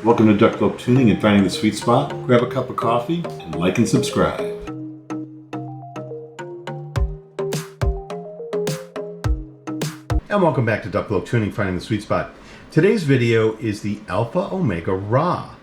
Welcome to DucBloke Tuning and Finding the Sweet Spot. Grab a cup of coffee and like and subscribe. And welcome back to DucBloke Tuning, Finding the Sweet Spot. Today's video is the Alpha Omega RA.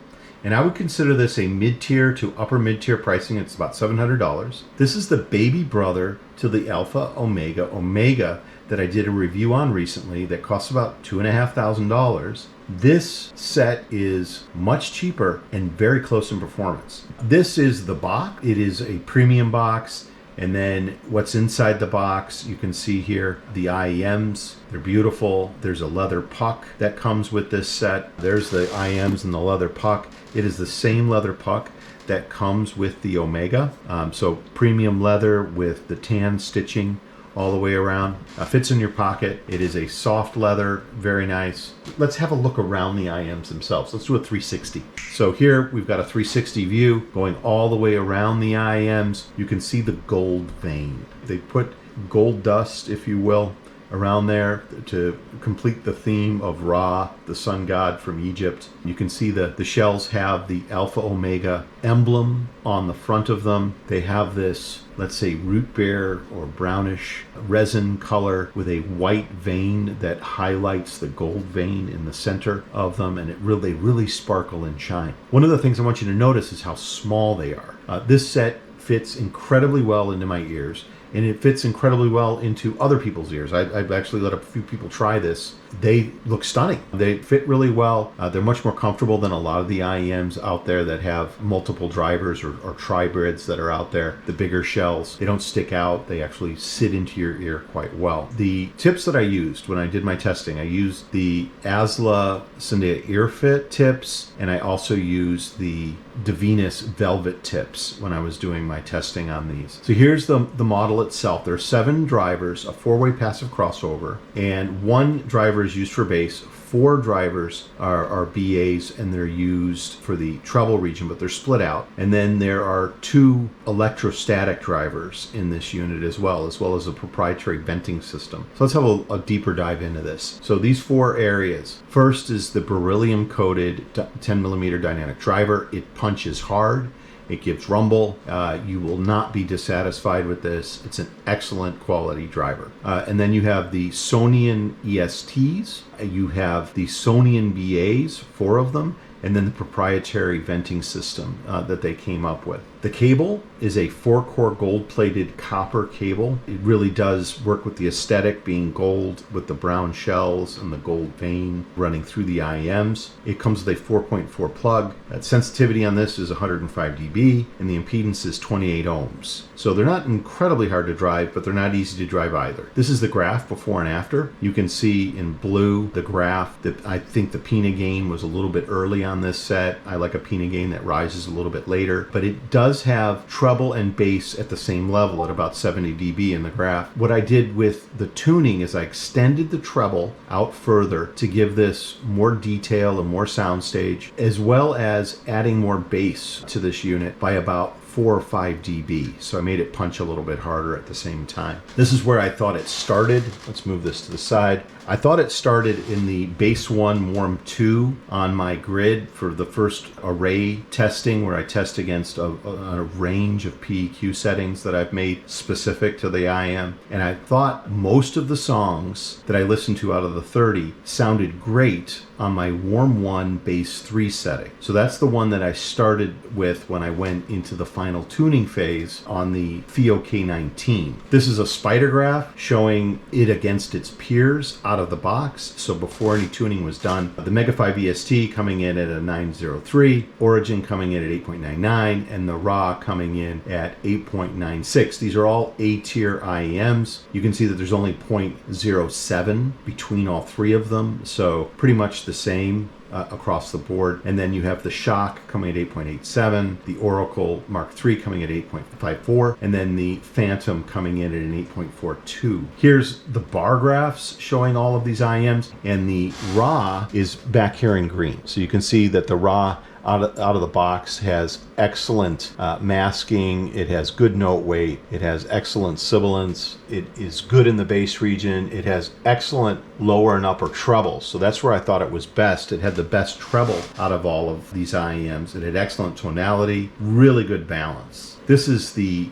And I would consider this a mid-tier to upper mid-tier pricing. It's about $700. This is the baby brother to the Alpha Omega that I did a review on recently that costs about $2,500. This set is much cheaper and very close in performance. This is the box. It is a premium box. And then what's inside the box, you can see here the IEMs. They're beautiful. There's a leather puck that comes with this set. There's the IEMs and the leather puck. It is the same leather puck that comes with the Omega. So premium leather with the tan stitching all the way around. Fits in your pocket. It is a soft leather, very nice. Let's have a look around the IEMs themselves. Let's do a 360. So here we've got a 360 view going all the way around the IEMs. You can see the gold vein. They put gold dust, if you will, around there to complete the theme of Ra, the sun god from Egypt. You can see the shells have the Alpha Omega emblem on the front of them. They have this, let's say, root beer or brownish resin color with a white vein that highlights the gold vein in the center of them, and they really sparkle and shine. One of the things I want you to notice is how small they are. This set fits incredibly well into my ears, and it fits incredibly well into other people's ears. I've actually let a few people try this. They look stunning. They fit really well. They're much more comfortable than a lot of the IEMs out there that have multiple drivers or Tribrids that are out there. The bigger shells, they don't stick out. They actually sit into your ear quite well. The tips that I used when I did my testing, I used the Asla Syndia Ear Fit tips, and I also used the Divinus Velvet tips when I was doing my testing on these. So here's the model itself. There are 7 drivers, a 4-way passive crossover, and 1 driver is used for bass. 4 drivers are BAs, and they're used for the treble region, but they're split out. And then there are 2 electrostatic drivers in this unit as well as a proprietary venting system. So let's have a deeper dive into this. So these 4 areas. First is the beryllium coated 10mm dynamic driver. It punches hard. It gives rumble. You will not be dissatisfied with this. It's an excellent quality driver. And then you have the Sonion ESTs. You have the Sonion BAs, 4 of them, and then the proprietary venting system that they came up with. The cable is a 4-core gold-plated copper cable. It really does work with the aesthetic being gold with the brown shells and the gold vein running through the IEMs. It comes with a 4.4 plug. That sensitivity on this is 105 dB, and the impedance is 28 ohms. So they're not incredibly hard to drive, but they're not easy to drive either. This is the graph before and after. You can see in blue the graph that I think the Pina gain was a little bit early on this set. I like a Pina gain that rises a little bit later, but it does have treble and bass at the same level at about 70 dB in the graph. What I did with the tuning is I extended the treble out further to give this more detail and more soundstage, as well as adding more bass to this unit by about 4 or 5 dB. So I made it punch a little bit harder at the same time. This is where I thought it started. Let's move this to the side. I thought it started in the Bass 1 Warm 2 on my grid for the first array testing, where I test against a range of PEQ settings that I've made specific to the IEM. And I thought most of the songs that I listened to out of the 30 sounded great on my Warm 1 Bass 3 setting. So that's the one that I started with when I went into the final tuning phase on the Theo K19. This is a spider graph showing it against its peers out of the box. So before any tuning was done, the Mega 5 EST coming in at a 903, Origin coming in at 8.99, and the Ra coming in at 8.96. These are all A-tier IEMs. You can see that there's only 0.07 between all 3 of them, so pretty much the same across the board. And then you have the Shock coming at 8.87, the Oracle Mark III coming at 8.54, and then the Phantom coming in at an 8.42. Here's the bar graphs showing all of these IEMs, and the Ra is back here in green. So you can see that the Ra out of the box has excellent masking. It has good note weight. It has excellent sibilance. It is good in the bass region. It has excellent lower and upper treble. So that's where I thought it was best. It had the best treble out of all of these IEMs. It had excellent tonality, really good balance. This is the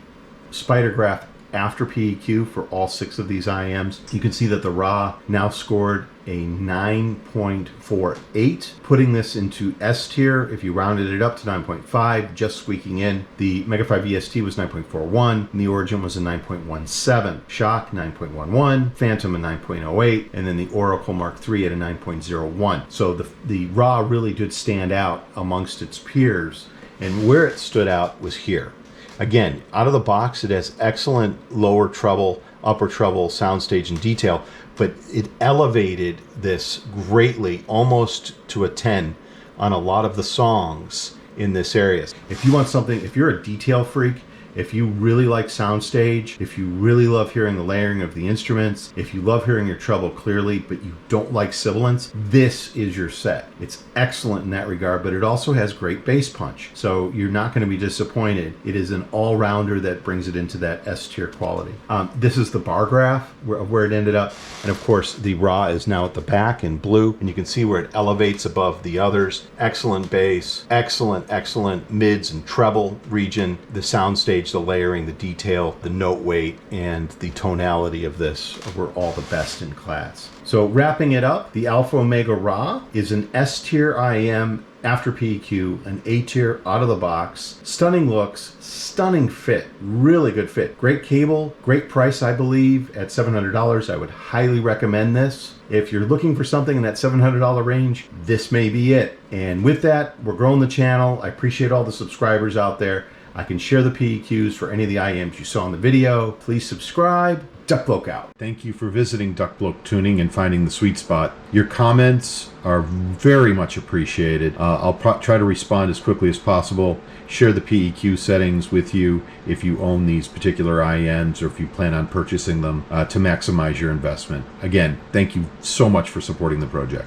Spidergraph after PEQ for all 6 of these IEMs. You can see that the RA now scored a 9.48, putting this into S tier. If you rounded it up to 9.5, just squeaking in. The Mega 5 EST was 9.41, and the Origin was a 9.17. Shock 9.11, Phantom a 9.08, and then the Oracle Mark III at a 9.01. So the RA really did stand out amongst its peers, and where it stood out was here. Again, out of the box, it has excellent lower treble, upper treble, soundstage, and detail, but it elevated this greatly, almost to a 10 on a lot of the songs in this area. If you want something, if you're a detail freak, if you really like soundstage, if you really love hearing the layering of the instruments, if you love hearing your treble clearly, but you don't like sibilance, this is your set. It's excellent in that regard, but it also has great bass punch. So you're not going to be disappointed. It is an all-rounder that brings it into that S tier quality. This is the bar graph where it ended up. And of course, the RA is now at the back in blue, and you can see where it elevates above the others. Excellent bass, excellent mids and treble region. The soundstage, the layering, the detail, the note weight, and the tonality of this were all the best in class. So wrapping it up, the Alpha Omega RA is an S tier IEM after PEQ, an A tier out of the box. Stunning looks, stunning fit, really good fit. Great cable, great price, I believe, at $700. I would highly recommend this. If you're looking for something in that $700 range, this may be it. And with that, we're growing the channel. I appreciate all the subscribers out there. I can share the PEQs for any of the IEMs you saw in the video. Please subscribe. DucBloke out. Thank you for visiting DucBloke Tuning and finding the sweet spot. Your comments are very much appreciated. I'll try to respond as quickly as possible. Share the PEQ settings with you if you own these particular IEMs or if you plan on purchasing them to maximize your investment. Again, thank you so much for supporting the project.